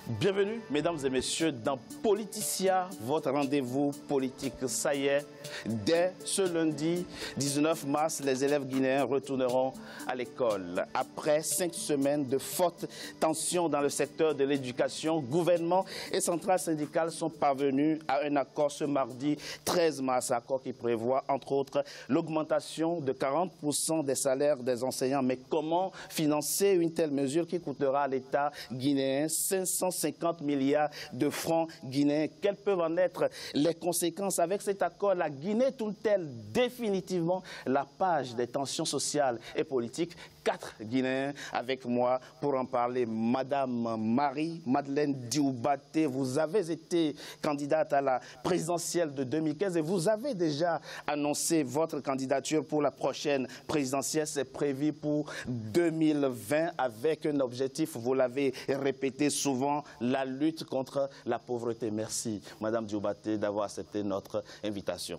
Bienvenue, mesdames et messieurs, dans Politicia, votre rendez-vous politique. Ça y est, dès ce lundi 19 mars, les élèves guinéens retourneront à l'école. Après 5 semaines de fortes tensions dans le secteur de l'éducation, gouvernement et centrales syndicales sont parvenus à un accord ce mardi 13 mars, accord qui prévoit, entre autres, l'augmentation de 40% des salaires des enseignants. Mais comment financer une telle mesure qui coûtera à l'État guinéen 550 milliards de francs guinéens? Quelles peuvent en être les conséquences? Avec cet accord, la Guinée tourne-t-elle définitivement la page des tensions sociales et politiques? 4 Guinéens avec moi pour en parler. Madame Marie-Madeleine Dioubaté, vous avez été candidate à la présidentielle de 2015 et vous avez déjà annoncé votre candidature pour la prochaine présidentielle. C'est prévu pour 2020 avec un objectif, vous l'avez répété souvent, la lutte contre la pauvreté. Merci, Madame Dioubaté, d'avoir accepté notre invitation.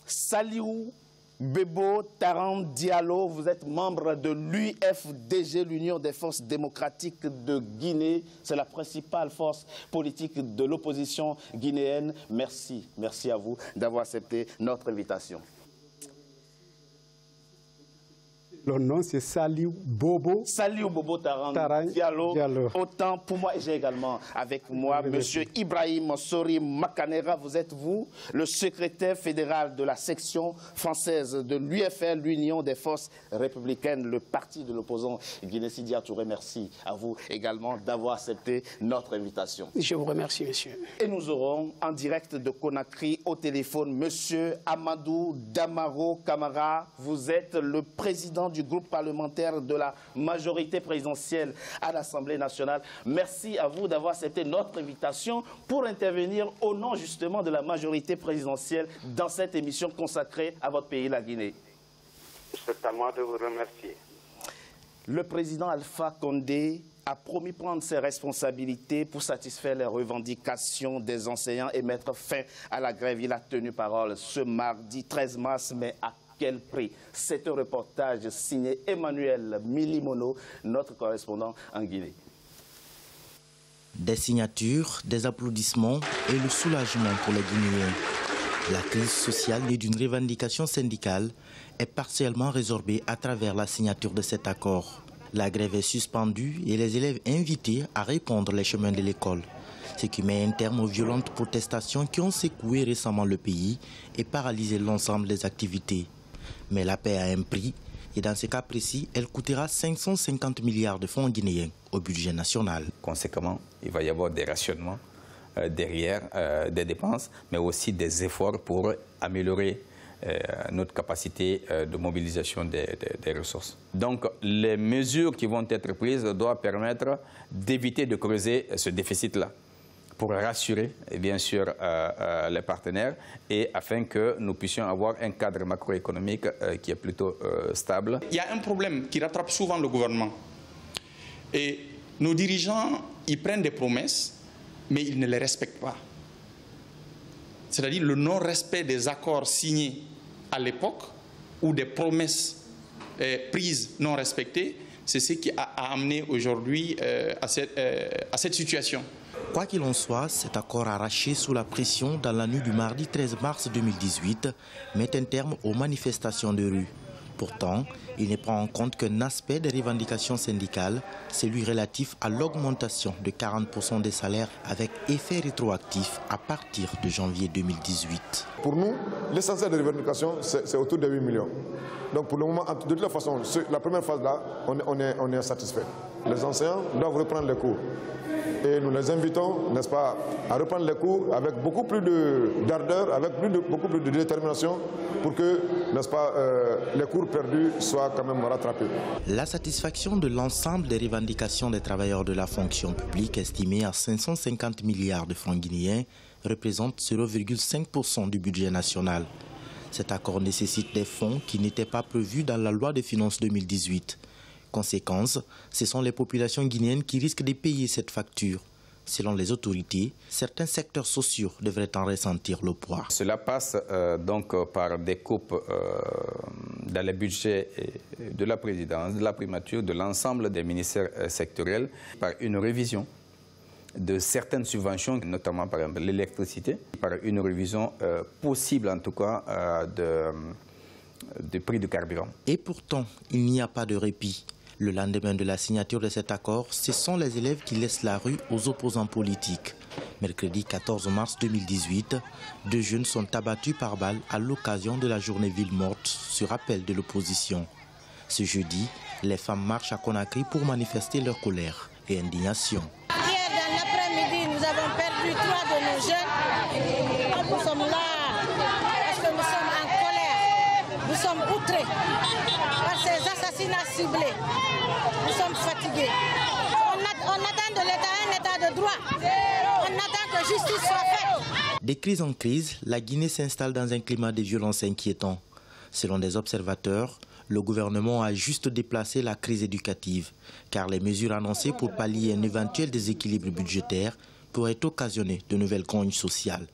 Saliou Bebo Taran Diallo, vous êtes membre de l'UFDG, l'Union des forces démocratiques de Guinée. C'est la principale force politique de l'opposition guinéenne. Merci, merci à vous d'avoir accepté notre invitation. Le nom, c'est Saliou Bobo. Saliou Bobo Taran Diallo. Autant pour moi, j'ai également avec moi M. Ibrahim Sori Makanera. Vous êtes le secrétaire fédéral de la section française de l'UFR, l'Union des forces républicaines, le parti de l'opposant Guinée. Sidia Touré, merci à vous également d'avoir accepté notre invitation. Je vous remercie, monsieur. Et nous aurons en direct de Conakry au téléphone M. Amadou Damaro Camara. Vous êtes le président du groupe parlementaire de la majorité présidentielle à l'Assemblée nationale. Merci à vous d'avoir accepté notre invitation pour intervenir au nom justement de la majorité présidentielle dans cette émission consacrée à votre pays, la Guinée. C'est à moi de vous remercier. Le président Alpha Condé a promis prendre ses responsabilités pour satisfaire les revendications des enseignants et mettre fin à la grève. Il a tenu parole ce mardi 13 mars, mais à quel prix? C'est un reportage signé Emmanuel Milimono, notre correspondant en Guinée. Des signatures, des applaudissements et le soulagement pour les Guinéens. La crise sociale née d'une revendication syndicale est partiellement résorbée à travers la signature de cet accord. La grève est suspendue et les élèves invités à reprendre les chemins de l'école, ce qui met un terme aux violentes protestations qui ont secoué récemment le pays et paralysé l'ensemble des activités. Mais la paix a un prix et dans ce cas précis, elle coûtera 550 milliards de francs guinéens au budget national. Conséquemment, il va y avoir des rationnements derrière des dépenses, mais aussi des efforts pour améliorer notre capacité de mobilisation des ressources. Donc, les mesures qui vont être prises doivent permettre d'éviter de creuser ce déficit-là, pour rassurer, bien sûr, les partenaires et afin que nous puissions avoir un cadre macroéconomique qui est plutôt stable. Il y a un problème qui rattrape souvent le gouvernement. Et nos dirigeants, ils prennent des promesses, mais ils ne les respectent pas. C'est-à-dire le non-respect des accords signés à l'époque ou des promesses prises non respectées, c'est ce qui a amené aujourd'hui à cette situation. Quoi qu'il en soit, cet accord arraché sous la pression dans la nuit du mardi 13 mars 2018 met un terme aux manifestations de rue. Pourtant, il ne prend en compte qu'un aspect des revendications syndicales, celui relatif à l'augmentation de 40% des salaires avec effet rétroactif à partir de janvier 2018. Pour nous, l'essentiel des revendications, c'est autour de 8 millions. Donc pour le moment, de toute façon, la première phase-là, on est satisfait. Les enseignants doivent reprendre les cours. Et nous les invitons, n'est-ce pas, à reprendre les cours avec beaucoup plus d'ardeur, avec beaucoup plus de détermination pour que, n'est-ce pas, les cours perdus soient quand même rattrapés. La satisfaction de l'ensemble des revendications des travailleurs de la fonction publique estimée à 550 milliards de francs guinéens représente 0,5% du budget national. Cet accord nécessite des fonds qui n'étaient pas prévus dans la loi de finances 2018. Conséquence, ce sont les populations guinéennes qui risquent de payer cette facture. Selon les autorités, certains secteurs sociaux devraient en ressentir le poids. Cela passe donc par des coupes dans les budgets de la présidence, de la primature, de l'ensemble des ministères sectoriels, par une révision de certaines subventions, notamment par exemple l'électricité, par une révision possible en tout cas du prix du carburant. Et pourtant, il n'y a pas de répit. Le lendemain de la signature de cet accord, ce sont les élèves qui laissent la rue aux opposants politiques. Mercredi 14 mars 2018, 2 jeunes sont abattus par balle à l'occasion de la journée ville morte sur appel de l'opposition. Ce jeudi, les femmes marchent à Conakry pour manifester leur colère et indignation. Hier, dans l'après-midi, nous avons perdu 3 de nos jeunes. Nous sommes là parce que nous sommes en colère. Nous sommes outrés par ces assassinats ciblés. Nous sommes fatigués. On attend de l'État un État de droit. On attend que justice soit faite. Des crises en crise, la Guinée s'installe dans un climat de violence inquiétant. Selon des observateurs, le gouvernement a juste déplacé la crise éducative, car les mesures annoncées pour pallier un éventuel déséquilibre budgétaire pourraient occasionner de nouvelles grognes sociales.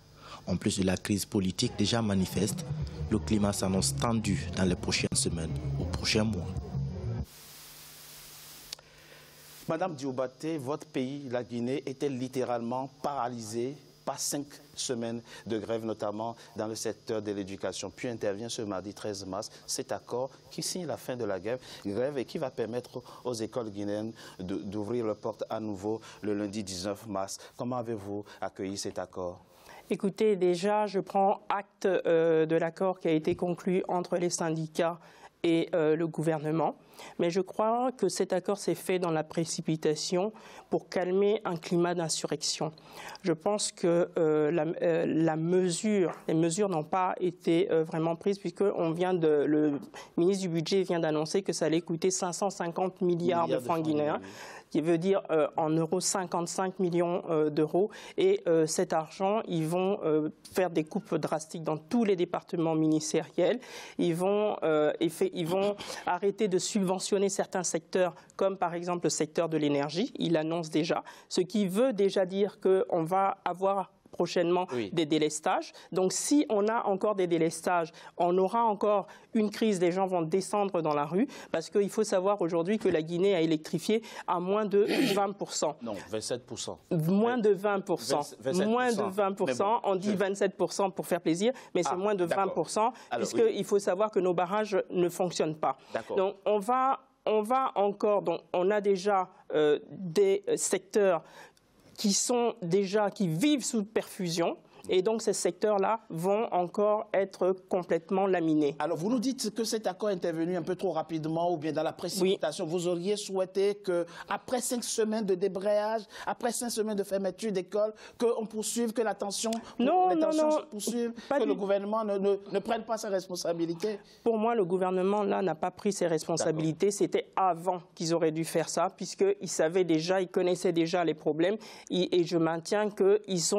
En plus de la crise politique déjà manifeste, le climat s'annonce tendu dans les prochaines semaines ou prochains mois. Madame Dioubaté, votre pays, la Guinée, était littéralement paralysé par 5 semaines de grève, notamment dans le secteur de l'éducation. Puis intervient ce mardi 13 mars cet accord qui signe la fin de la grève et qui va permettre aux écoles guinéennes d'ouvrir leurs portes à nouveau le lundi 19 mars. Comment avez-vous accueilli cet accord ? Écoutez, déjà, je prends acte de l'accord qui a été conclu entre les syndicats et le gouvernement. Mais je crois que cet accord s'est fait dans la précipitation pour calmer un climat d'insurrection. Je pense que les mesures n'ont pas été vraiment prises puisque le ministre du Budget vient d'annoncer que ça allait coûter 550 milliards de francs guinéens. Qui veut dire en euros 55 millions d'euros. Et cet argent, ils vont faire des coupes drastiques dans tous les départements ministériels. Ils vont arrêter de subventionner certains secteurs, comme par exemple le secteur de l'énergie. Il l'annonce déjà, ce qui veut déjà dire qu'on va avoir prochainement des délestages. Donc si on a encore des délestages, on aura encore une crise, les gens vont descendre dans la rue, parce qu'il faut savoir aujourd'hui que la Guinée a électrifié à moins de 20%. Non, 27%. Moins de 20%. Moins de 20%. Bon, on dit 27% pour faire plaisir, mais c'est moins de 20%, puisqu'il faut savoir que nos barrages ne fonctionnent pas. Donc on va encore, donc on a déjà des secteurs qui vivent sous perfusion. Et donc, ces secteurs-là vont encore être complètement laminés. Alors, vous nous dites que cet accord est intervenu un peu trop rapidement ou bien dans la précipitation. Oui. Vous auriez souhaité qu'après 5 semaines de débrayage, après 5 semaines de fermeture d'école, qu'on poursuive, que la tension se poursuive, que le gouvernement ne prenne pas ses responsabilités? Pour moi, le gouvernement, là, n'a pas pris ses responsabilités. C'était avant qu'ils auraient dû faire ça, puisqu'ils savaient déjà, ils connaissaient déjà les problèmes. Et je maintiens qu'ils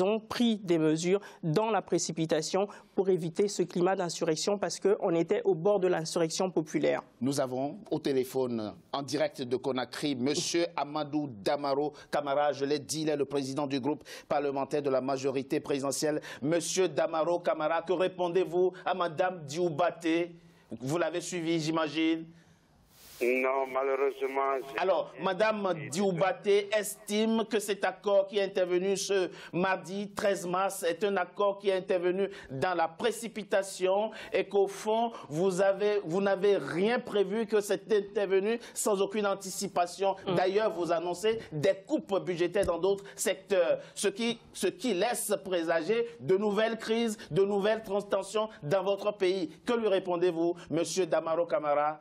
ont pris des mesures dans la précipitation pour éviter ce climat d'insurrection parce qu'on était au bord de l'insurrection populaire. Nous avons au téléphone, en direct de Conakry, M. Amadou Damaro Camara. Je l'ai dit, il est le président du groupe parlementaire de la majorité présidentielle. M. Damaro Camara, que répondez-vous à Mme Dioubaté? Vous l'avez suivi, j'imagine? Non, malheureusement... Alors, Mme Dioubaté estime que cet accord qui est intervenu ce mardi 13 mars est un accord qui est intervenu dans la précipitation et qu'au fond, vous n'avez rien prévu, que c'est intervenu sans aucune anticipation. D'ailleurs, vous annoncez des coupes budgétaires dans d'autres secteurs, ce qui laisse présager de nouvelles crises, de nouvelles tensions dans votre pays. Que lui répondez-vous, M. Damaro Camara?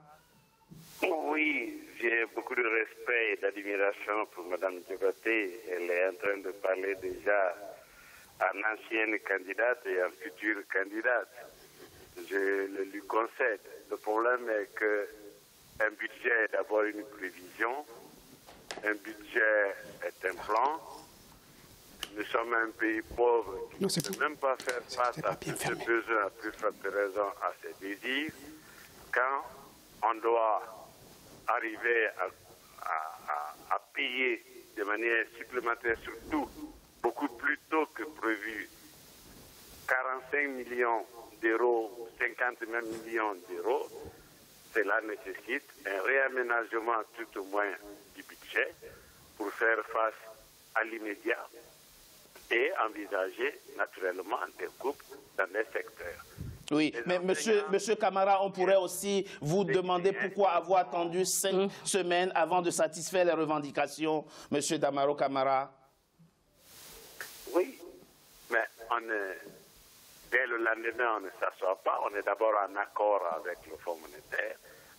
Oui, j'ai beaucoup de respect et d'admiration pour Mme Dioubaté. Elle est en train de parler déjà à une ancienne candidate et à une future candidate. Je le lui concède. Le problème est qu'un budget est d'abord une prévision, un budget est un plan. Nous sommes un pays pauvre qui ne peut même pas faire face à ses besoins, à plus forte raison à ses désirs. Quand on doit arriver à payer de manière supplémentaire, surtout beaucoup plus tôt que prévu, 45 millions d'euros, 50 même millions d'euros, cela nécessite un réaménagement tout au moins du budget pour faire face à l'immédiat et envisager naturellement des coupes dans les secteurs. Oui, mais monsieur Camara, on pourrait aussi vous demander pourquoi avoir attendu 5 semaines avant de satisfaire les revendications, monsieur Damaro Camara. Oui, mais dès le lendemain, on ne s'assoit pas. On est d'abord en accord avec le Fonds monétaire,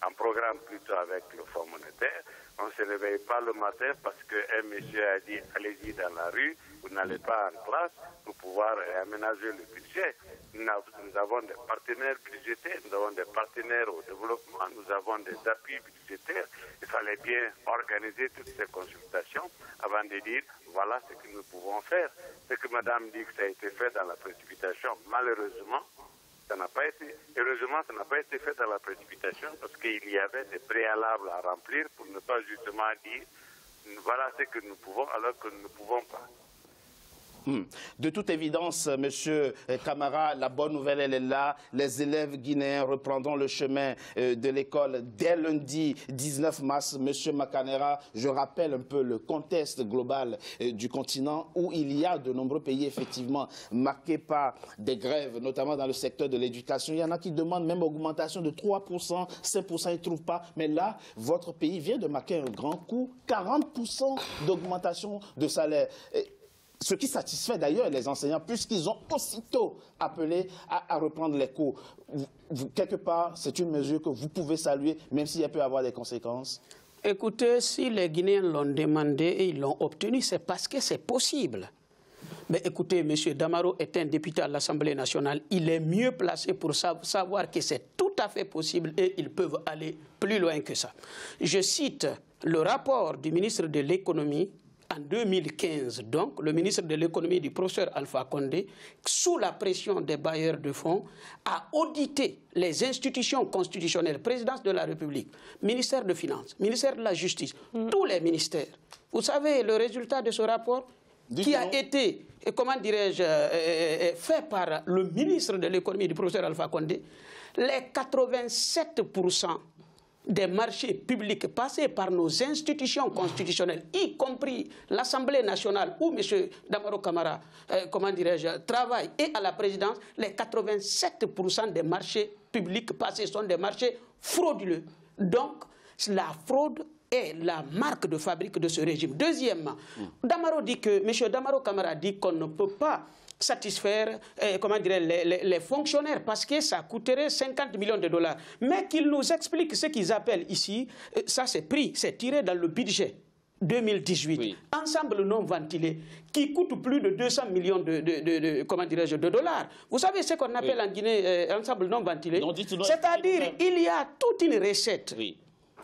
en programme plutôt avec le Fonds monétaire. On ne se réveille pas le matin parce qu'un monsieur a dit « allez-y dans la rue, vous n'allez pas en classe pour pouvoir aménager le budget ». Nous avons des partenaires budgétaires, nous avons des partenaires au développement, nous avons des appuis budgétaires. Il fallait bien organiser toutes ces consultations avant de dire voilà ce que nous pouvons faire. Ce que madame dit que ça a été fait dans la précipitation, malheureusement, ça n'a pas été, heureusement, ça n'a pas été fait dans la précipitation parce qu'il y avait des préalables à remplir pour ne pas justement dire voilà ce que nous pouvons alors que nous ne pouvons pas. De toute évidence, monsieur Camara, la bonne nouvelle, elle est là. Les élèves guinéens reprendront le chemin de l'école dès lundi 19 mars. Monsieur Makanera, je rappelle un peu le contexte global du continent où il y a de nombreux pays effectivement marqués par des grèves, notamment dans le secteur de l'éducation. Il y en a qui demandent même augmentation de 3%, 5%, ils ne trouvent pas. Mais là, votre pays vient de marquer un grand coup, 40% d'augmentation de salaire. Ce qui satisfait d'ailleurs les enseignants, puisqu'ils ont aussitôt appelé à reprendre les cours. Quelque part, c'est une mesure que vous pouvez saluer, même si elle peut avoir des conséquences. Écoutez, si les Guinéens l'ont demandé et ils l'ont obtenu, c'est parce que c'est possible. Mais écoutez, M. Damaro est un député à l'Assemblée nationale. Il est mieux placé pour savoir que c'est tout à fait possible et ils peuvent aller plus loin que ça. Je cite le rapport du ministre de l'Économie en 2015, donc, le ministre de l'économie du professeur Alpha Condé, sous la pression des bailleurs de fonds, a audité les institutions constitutionnelles, présidence de la République, ministère de Finances, ministère de la Justice, tous les ministères. Vous savez le résultat de ce rapport qui a été, comment dirais-je, fait par le ministre de l'économie du professeur Alpha Condé, les 87% des marchés publics passés par nos institutions constitutionnelles, y compris l'Assemblée nationale où M. Damaro Camara, comment dirais-je, travaille, et à la présidence, les 87% des marchés publics passés sont des marchés frauduleux. Donc, la fraude est la marque de fabrique de ce régime. Deuxièmement, Damaro dit que, M. Damaro Camara dit qu'on ne peut pas satisfaire comment dirais, les fonctionnaires parce que ça coûterait 50 millions de dollars. Mais qu'ils nous expliquent ce qu'ils appellent ici, ça c'est pris, c'est tiré dans le budget 2018. Oui. Ensemble non ventilé, qui coûte plus de 200 millions de dollars. Vous savez ce qu'on appelle en Guinée ensemble non ventilé? C'est-à-dire il y a toute une recette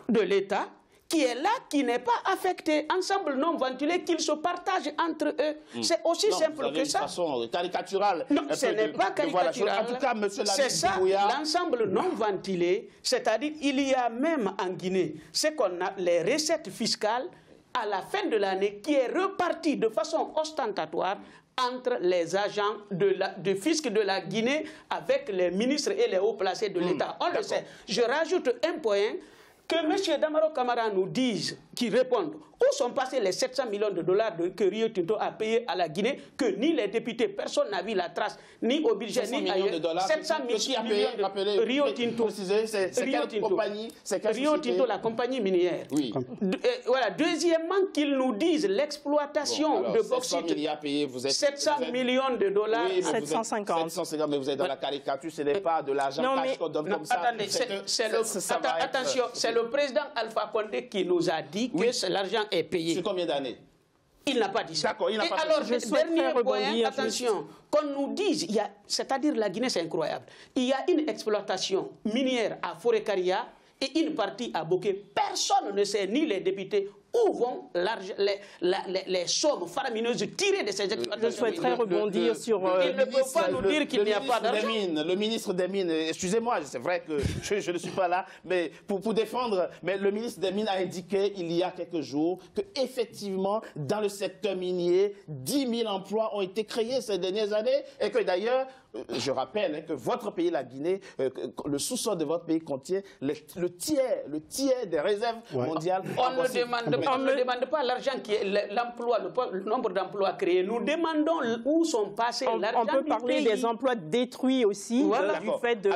de l'État qui est là, qui n'est pas affecté, ensemble non ventilé, qu'ils se partagent entre eux. C'est aussi simple que ça. De façon caricaturale. Non, ce n'est pas caricatural. En tout cas, monsieur c'est ça, l'ensemble non ventilé, c'est-à-dire il y a même en Guinée ce qu'on a les recettes fiscales à la fin de l'année qui est repartie de façon ostentatoire entre les agents de fisc de la Guinée avec les ministres et les hauts placés de l'État. On le sait. Je rajoute un point. Que M. Damaro Camara nous dise, qui répondent, où sont passés les 700 millions de dollars que Rio Tinto a payé à la Guinée, que ni les députés, personne n'a vu la trace, ni au budget, ni ailleurs. 700 millions de dollars. Rio Tinto. C'est quelle compagnie? Rio Tinto, la compagnie minière. Oui. Voilà. Deuxièmement, qu'ils nous disent l'exploitation de bauxite. 700 millions de dollars. Oui, 750. 750, mais vous êtes dans la caricature, ce n'est pas de l'argent cash qu'on donne comme ça. Attendez, attention, c'est le président Alpha Condé qui nous a dit que l'argent est payé. Sur combien d'années? Il n'a pas dit ça. D'accord, il n'a pas alors, dit ça. dernier point, attention, qu'on nous dise, c'est-à-dire la Guinée, c'est incroyable. Il y a une exploitation minière à Forêt-Caria et une partie à Bokeh. Personne ne sait, ni les députés Où vont les sommes faramineuses tirées de ces exploitations? Je souhaiterais rebondir sur... Ils ne peuvent pas nous dire qu'il n'y a pas d'argent. Le ministre des Mines, excusez-moi, c'est vrai que je ne suis pas là, mais pour défendre, mais le ministre des Mines a indiqué il y a quelques jours qu'effectivement, dans le secteur minier, 10 000 emplois ont été créés ces dernières années et que d'ailleurs, je rappelle que votre pays, la Guinée, le sous-sol de votre pays contient le tiers des réserves mondiales. On ne demande pas l'argent qui est l'emploi, le nombre d'emplois créés. Nous demandons où sont passés l'argent. On peut parler des emplois détruits aussi du fait de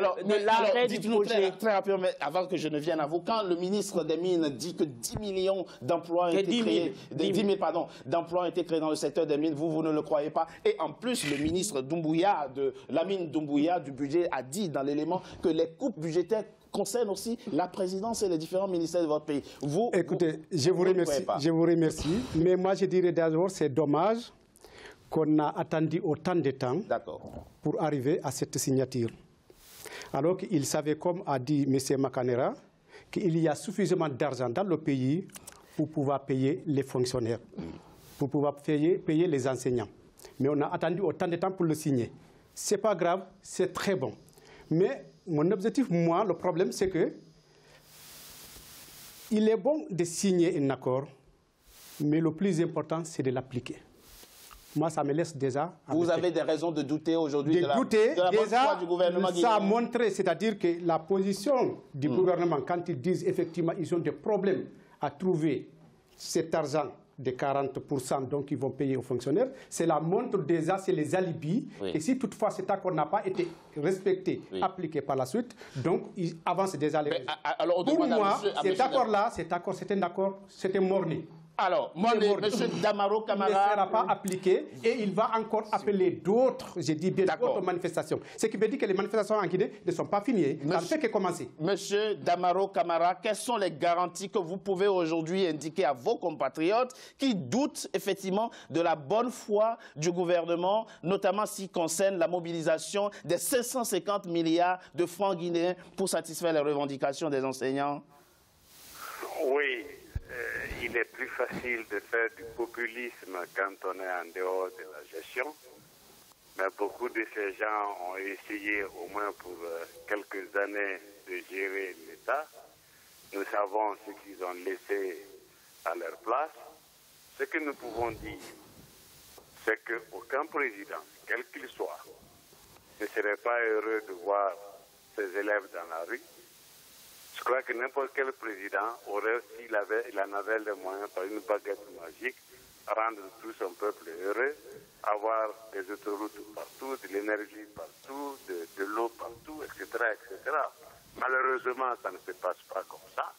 l'arrêt du projet. Très rapidement, avant que je ne vienne à vous, quand le ministre des Mines dit que 10 millions d'emplois ont été créés, 10 000 d'emplois ont été créés dans le secteur des mines, vous ne le croyez pas. Et en plus, le ministre Doumbouya de la mine Doumbouya du budget a dit dans l'élément que les coupes budgétaires concernent aussi la présidence et les différents ministères de votre pays. Écoutez, je vous remercie. Mais moi, je dirais d'abord, c'est dommage qu'on a attendu autant de temps pour arriver à cette signature. Alors qu'il savait, comme a dit M. Makanera, qu'il y a suffisamment d'argent dans le pays pour pouvoir payer les fonctionnaires, pour pouvoir payer les enseignants. Mais on a attendu autant de temps pour le signer. Ce n'est pas grave, c'est très bon. Mais mon objectif, moi, le problème, c'est que il est bon de signer un accord, mais le plus important, c'est de l'appliquer. Moi, ça me laisse déjà... Vous avez des raisons de douter aujourd'hui de la bonne foi du gouvernement guinéen? Ça a montré, c'est-à-dire que la position du gouvernement, quand ils disent effectivement qu'ils ont des problèmes à trouver cet argent de 40%, donc ils vont payer aux fonctionnaires, cela montre déjà, c'est les alibis. Et si toutefois cet accord n'a pas été respecté, appliqué par la suite, donc ils avancent déjà les raisons. Pour moi, cet accord-là, c'était un accord, c'était morné. Alors, M. Damaro Camara ne sera pas appliqué et il va encore appeler d'autres, je dis bien d'autres manifestations. Ce qui veut dire que les manifestations en Guinée ne sont pas finies. Ça ne fait que commencer. Monsieur Damaro Camara, quelles sont les garanties que vous pouvez aujourd'hui indiquer à vos compatriotes qui doutent effectivement de la bonne foi du gouvernement, notamment s'il concerne la mobilisation des 550 milliards de francs guinéens pour satisfaire les revendications des enseignants? Oui. Il est plus facile de faire du populisme quand on est en dehors de la gestion. Mais beaucoup de ces gens ont essayé, au moins pour quelques années, de gérer l'État. Nous savons ce qu'ils ont laissé à leur place. Ce que nous pouvons dire, c'est qu'aucun président, quel qu'il soit, ne serait pas heureux de voir ses élèves dans la rue. Je crois que n'importe quel président aurait, s'il en avait les moyens, par une baguette magique, rendre tout son peuple heureux, avoir des autoroutes partout, de l'énergie partout, de l'eau partout, etc., etc. Malheureusement, ça ne se passe pas comme ça.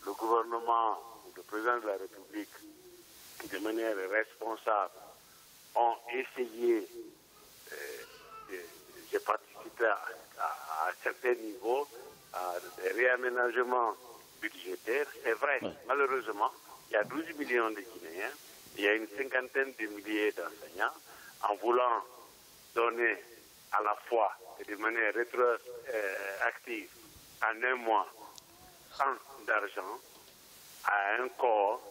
Le gouvernement, le président de la République, de manière responsable, ont essayé, j'ai participé à certains niveaux, à des réaménagements budgétaires. C'est vrai, malheureusement, il y a 12 millions de Guinéens, il y a une cinquantaine de milliers d'enseignants. En voulant donner à la fois et de manière rétroactive en un mois tant d'argent à un corps,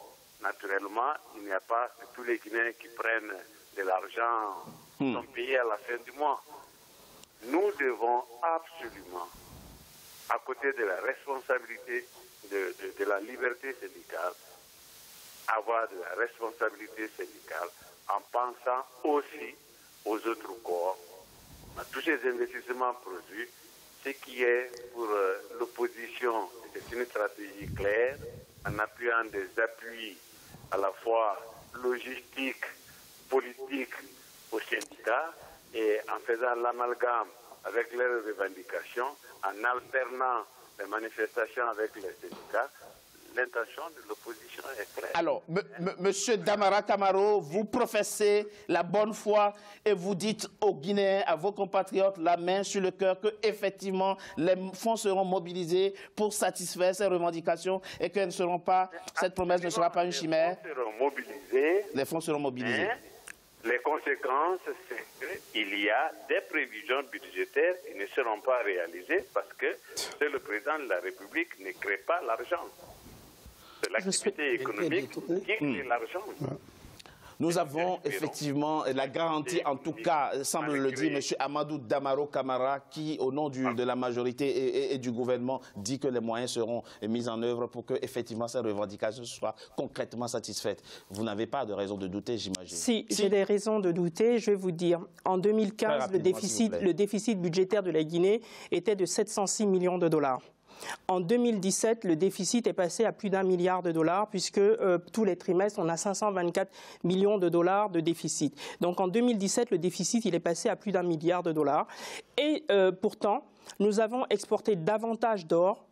naturellement, il n'y a pas que tous les Guinéens qui prennent de l'argent sont payés à la fin du mois. Nous devons absolument, à côté de la responsabilité de la liberté syndicale, avoir de la responsabilité syndicale en pensant aussi aux autres corps, à tous ces investissements produits, ce qui est pour l'opposition, c'est une stratégie claire, en appuyant des appuis à la fois logistiques, politiques aux syndicats et en faisant l'amalgame avec leurs revendications, en alternant les manifestations avec les syndicats. L'intention de l'opposition est claire. Alors, Monsieur Damaro Camara, vous professez la bonne foi et vous dites aux Guinéens, à vos compatriotes, la main sur le cœur, que effectivement les fonds seront mobilisés pour satisfaire ces revendications et que cette promesse ne sera pas une chimère. Les fonds seront mobilisés. Les fonds seront mobilisés. Les conséquences, c'est qu'il y a des prévisions budgétaires qui ne seront pas réalisées parce que le président de la République ne crée pas l'argent. C'est l'activité économique qui crée l'argent. Nous avons effectivement la garantie, en tout cas, semble le dire M. Amadou Damaro Camara, qui, au nom de la majorité et du gouvernement, dit que les moyens seront mis en œuvre pour que, effectivement, ces revendications soient concrètement satisfaites. Vous n'avez pas de raison de douter, j'imagine. Si, j'ai des raisons de douter. Je vais vous dire, en 2015, le déficit budgétaire de la Guinée était de 706 millions de dollars. En 2017, le déficit est passé à plus d'1 milliard de dollars puisque tous les trimestres, on a 524 millions de dollars de déficit. Donc en 2017, le déficit il est passé à plus d'1 milliard de dollars. Et pourtant, nous avons exporté davantage d'or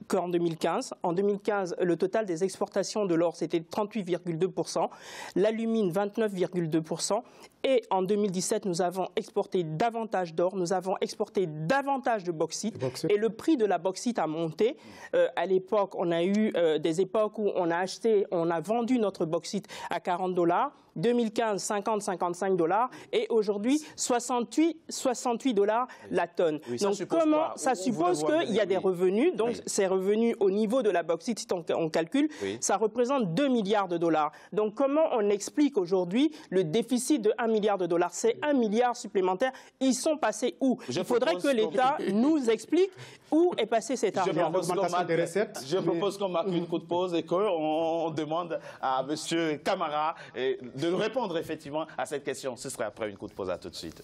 qu'en 2015. En 2015, le total des exportations de l'or, c'était 38,2%, l'alumine 29,2%, et en 2017, nous avons exporté davantage d'or, nous avons exporté davantage de bauxite, et le prix de la bauxite a monté. À l'époque, on a eu des époques où on a vendu notre bauxite à 40 $, 2015, 50, 55 $, et aujourd'hui, 68 $ la tonne. Oui, donc, ça suppose qu'il y a des revenus, donc ces revenus au niveau de la bauxite, si on calcule, ça représente 2 milliards de dollars. Donc, comment on explique aujourd'hui le déficit de 1 milliard de dollars? C'est 1 milliard supplémentaire. Ils sont passés où? Il faudrait que l'État nous explique où est passé cet argent. Je propose qu'on marque une courte pause et qu'on demande à M. Camara de répondre effectivement à cette question. Ce serait après une courte pause. À tout de suite.